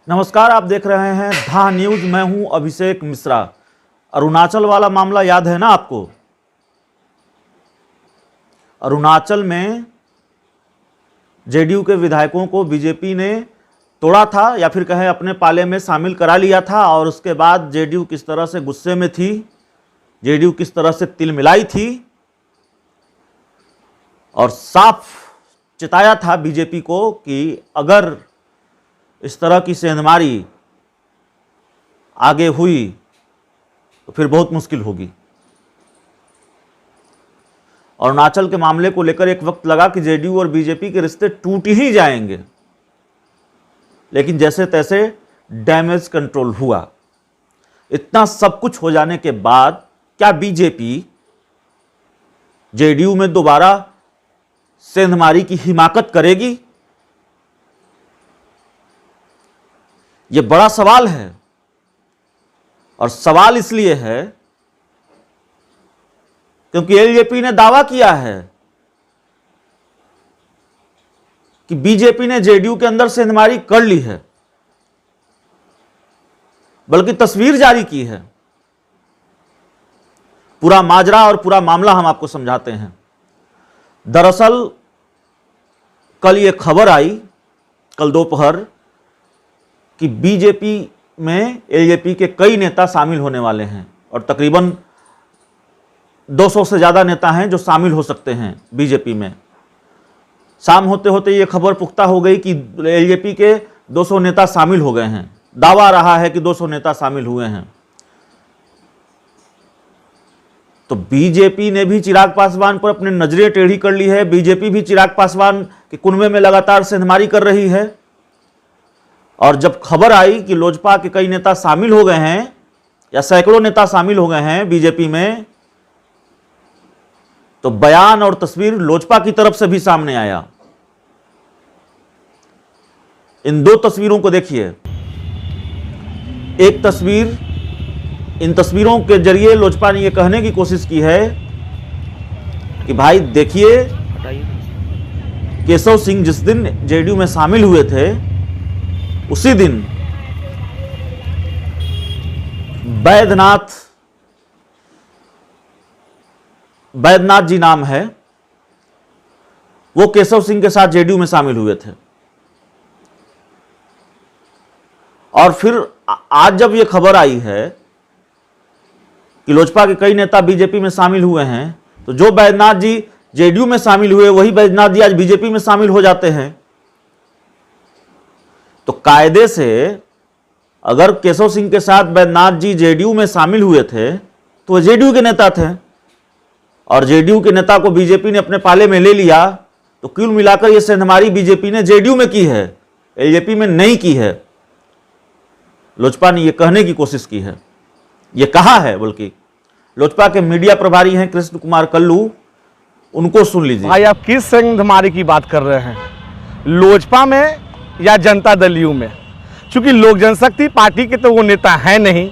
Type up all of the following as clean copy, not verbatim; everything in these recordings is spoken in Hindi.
नमस्कार, आप देख रहे हैं धा न्यूज। मैं हूं अभिषेक मिश्रा। अरुणाचल वाला मामला याद है ना आपको? अरुणाचल में जेडीयू के विधायकों को बीजेपी ने तोड़ा था या फिर कहें अपने पाले में शामिल करा लिया था, और उसके बाद जेडीयू किस तरह से गुस्से में थी, जेडीयू किस तरह से तिलमिलाई थी और साफ चिताया था बीजेपी को कि अगर इस तरह की सेंधमारी आगे हुई तो फिर बहुत मुश्किल होगी। अरुणाचल के मामले को लेकर एक वक्त लगा कि जेडीयू और बीजेपी के रिश्ते टूट ही जाएंगे, लेकिन जैसे तैसे डैमेज कंट्रोल हुआ। इतना सब कुछ हो जाने के बाद क्या बीजेपी जेडीयू में दोबारा सेंधमारी की हिमाकत करेगी? यह बड़ा सवाल है, और सवाल इसलिए है क्योंकि एलजेपी ने दावा किया है कि बीजेपी ने जेडीयू के अंदर सेंधमारी कर ली है, बल्कि तस्वीर जारी की है। पूरा माजरा और पूरा मामला हम आपको समझाते हैं। दरअसल कल ये खबर आई, कल दोपहर, कि बीजेपी में एलजेपी के कई नेता शामिल होने वाले हैं, और तकरीबन 200 से ज़्यादा नेता हैं जो शामिल हो सकते हैं बीजेपी में। शाम होते होते ये खबर पुख्ता हो गई कि एलजेपी के 200 नेता शामिल हो गए हैं। दावा रहा है कि 200 नेता शामिल हुए हैं। तो बीजेपी ने भी चिराग पासवान पर अपनी नजरें टेढ़ी कर ली है। बीजेपी भी चिराग पासवान के कुनबे में लगातार सेंधमारी कर रही है। और जब खबर आई कि लोजपा के कई नेता शामिल हो गए हैं या सैकड़ों नेता शामिल हो गए हैं बीजेपी में, तो बयान और तस्वीर लोजपा की तरफ से भी सामने आया। इन दो तस्वीरों को देखिए। एक तस्वीर, इन तस्वीरों के जरिए लोजपा ने यह कहने की कोशिश की है कि भाई देखिए, केशव सिंह जिस दिन जेडीयू में शामिल हुए थे, उसी दिन बैद्यनाथ जी नाम है, वो केशव सिंह के साथ जेडीयू में शामिल हुए थे। और फिर आज जब ये खबर आई है कि लोजपा के कई नेता बीजेपी में शामिल हुए हैं, तो जो बैद्यनाथ जी जेडीयू में शामिल हुए, वही बैद्यनाथ जी आज बीजेपी में शामिल हो जाते हैं। तो कायदे से अगर केशव सिंह के साथ बैद्यनाथ जी जेडीयू में शामिल हुए थे तो वह जेडीयू के नेता थे, और जेडीयू के नेता को बीजेपी ने अपने पाले में ले लिया। तो कुल मिलाकर यह सेंधमारी बीजेपी ने जेडीयू में की है, एलजेपी में नहीं की है। लोजपा ने यह कहने की कोशिश की है, यह कहा है। बल्कि लोजपा के मीडिया प्रभारी हैं कृष्ण कुमार कल्लू, उनको सुन लीजिए। भाई, आप किस सेंधमारी की बात कर रहे हैं? लोजपा में या जनता दल यू में? क्योंकि लोक जनशक्ति पार्टी के तो वो नेता हैं नहीं,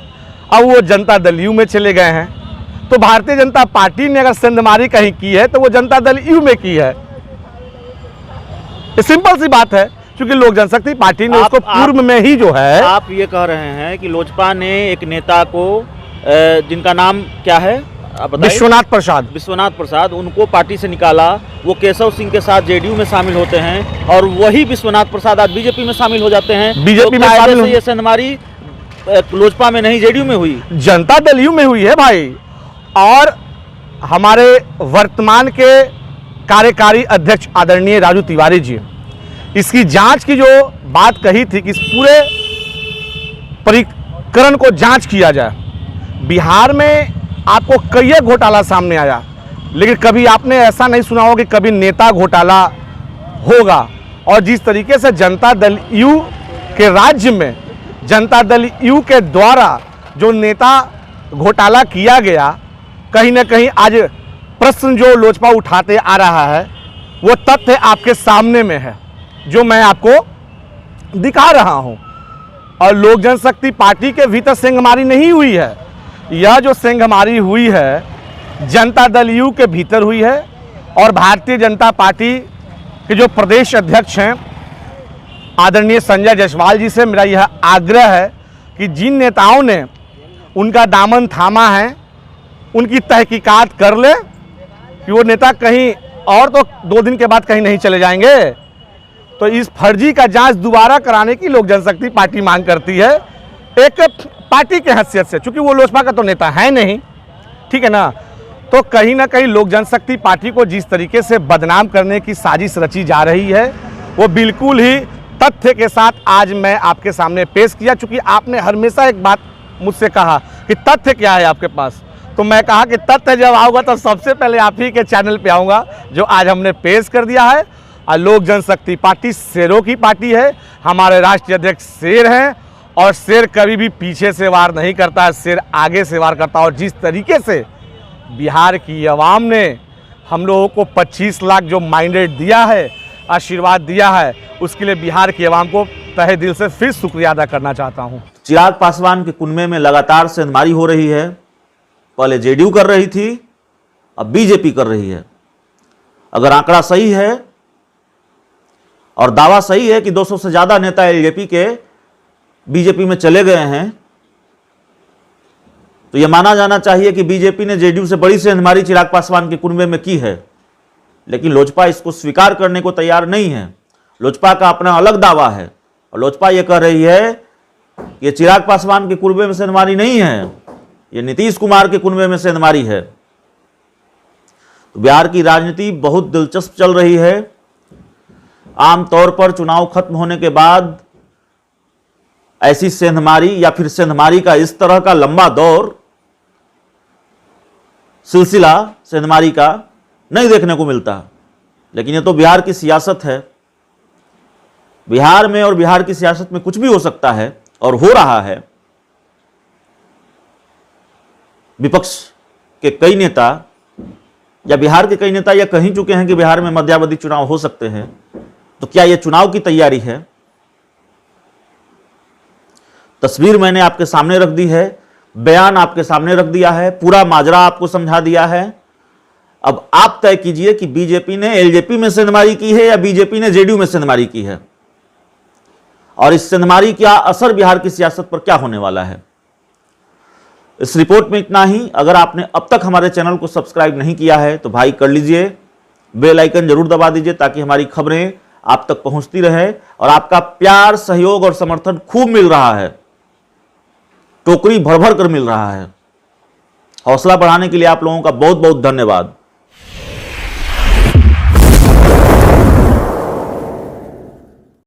अब वो जनता दल यू में चले गए हैं। तो भारतीय जनता पार्टी ने अगर सेंधमारी कहीं की है तो वो जनता दल यू में की है। सिंपल सी बात है, क्योंकि लोक जनशक्ति पार्टी ने उसको पूर्व में ही जो है। आप ये कह रहे हैं कि लोजपा ने एक नेता को, जिनका नाम क्या है, विश्वनाथ प्रसाद, उनको पार्टी से निकाला। वो केशव सिंह के साथ जेडीयू में शामिल होते हैं, और वही विश्वनाथ प्रसाद आज बीजेपी में शामिल हो जाते हैं। बीजेपी में शामिल ये सेंधमारी लोजपा में नहीं, जेडीयू में हुई, जनता दल यू में हुई है भाई। और हमारे वर्तमान के कार्यकारी अध्यक्ष आदरणीय राजू तिवारी जी, इसकी जांच की जो बात कही थी कि इस पूरे प्रकरण को जांच किया जाए। बिहार में आपको कई घोटाला सामने आया, लेकिन कभी आपने ऐसा नहीं सुना होगा कि कभी नेता घोटाला होगा। और जिस तरीके से जनता दल यू के राज्य में जनता दल यू के द्वारा जो नेता घोटाला किया गया, कहीं ना कहीं आज प्रश्न जो लोजपा उठाते आ रहा है, वो तथ्य आपके सामने में है, जो मैं आपको दिखा रहा हूं। और लोक जनशक्ति पार्टी के भीतर सेंधमारी नहीं हुई है। यह जो सेंधमारी हुई है जनता दल यू के भीतर हुई है, और भारतीय जनता पार्टी के जो प्रदेश अध्यक्ष हैं आदरणीय संजय जायसवाल जी से मेरा यह आग्रह है कि जिन नेताओं ने उनका दामन थामा है उनकी तहकीकात कर ले कि वो नेता कहीं और तो 2 दिन के बाद कहीं नहीं चले जाएंगे। तो इस फर्जी का जांच दोबारा कराने की लोक जनशक्ति पार्टी मांग करती है, एक पार्टी के हैसियत से, चूंकि वो लोजपा का तो नेता है नहीं, ठीक है ना। तो कहीं ना कहीं लोक जनशक्ति पार्टी को जिस तरीके से बदनाम करने की साजिश रची जा रही है वो बिल्कुल ही तथ्य के साथ आज मैं आपके सामने पेश किया। चूंकि आपने हमेशा एक बात मुझसे कहा कि तथ्य क्या है आपके पास, तो मैं कहा कि तथ्य जब आऊँगा तो सबसे पहले आप ही के चैनल पे आऊँगा, जो आज हमने पेश कर दिया है। और लोक जनशक्ति पार्टी शेरों की पार्टी है, हमारे राष्ट्रीय अध्यक्ष शेर हैं और शेर कभी भी पीछे से वार नहीं करता है, शेर आगे से वार करता है। और जिस तरीके से बिहार की आवाम ने हम लोगों को 25 लाख जो माइंडेड दिया है, आशीर्वाद दिया है, उसके लिए बिहार की आवाम को तहे दिल से फिर शुक्रिया अदा करना चाहता हूं। चिराग पासवान के कुनबे में लगातार सेंधमारी हो रही है। पहले जेडीयू कर रही थी, अब बीजेपी कर रही है। अगर आंकड़ा सही है और दावा सही है कि 200 से ज्यादा नेता एलजेपी के बीजेपी में चले गए हैं, तो यह माना जाना चाहिए कि बीजेपी ने जेडीयू से बड़ी सेंधमारी चिराग पासवान के कुनबे में की है। लेकिन लोजपा इसको स्वीकार करने को तैयार नहीं है। लोजपा का अपना अलग दावा है और लोजपा यह कह रही है कि ये चिराग पासवान के कुनबे में सेंधमारी नहीं है, ये नीतीश कुमार के कुनबे में सेंधमारी है। तो बिहार की राजनीति बहुत दिलचस्प चल रही है। आमतौर पर चुनाव खत्म होने के बाद ऐसी सेंधमारी या फिर सेंधमारी का इस तरह का लंबा दौर, सिलसिला सेंधमारी का नहीं देखने को मिलता। लेकिन ये तो बिहार की सियासत है। बिहार में और बिहार की सियासत में कुछ भी हो सकता है और हो रहा है। विपक्ष के कई नेता या बिहार के कई नेता यह कह ही चुके हैं कि बिहार में मध्यावधि चुनाव हो सकते हैं। तो क्या यह चुनाव की तैयारी है? तस्वीर मैंने आपके सामने रख दी है, बयान आपके सामने रख दिया है, पूरा माजरा आपको समझा दिया है। अब आप तय कीजिए कि बीजेपी ने एलजेपी में सेंधमारी की है या बीजेपी ने जेडीयू में सेंधमारी की है, और इस सेंधमारी का असर बिहार की सियासत पर क्या होने वाला है। इस रिपोर्ट में इतना ही। अगर आपने अब तक हमारे चैनल को सब्सक्राइब नहीं किया है तो भाई कर लीजिए, बेल आइकन जरूर दबा दीजिए ताकि हमारी खबरें आप तक पहुंचती रहे। और आपका प्यार, सहयोग और समर्थन खूब मिल रहा है, टोकरी भर भर कर मिल रहा है। हौसला बढ़ाने के लिए आप लोगों का बहुत बहुत धन्यवाद।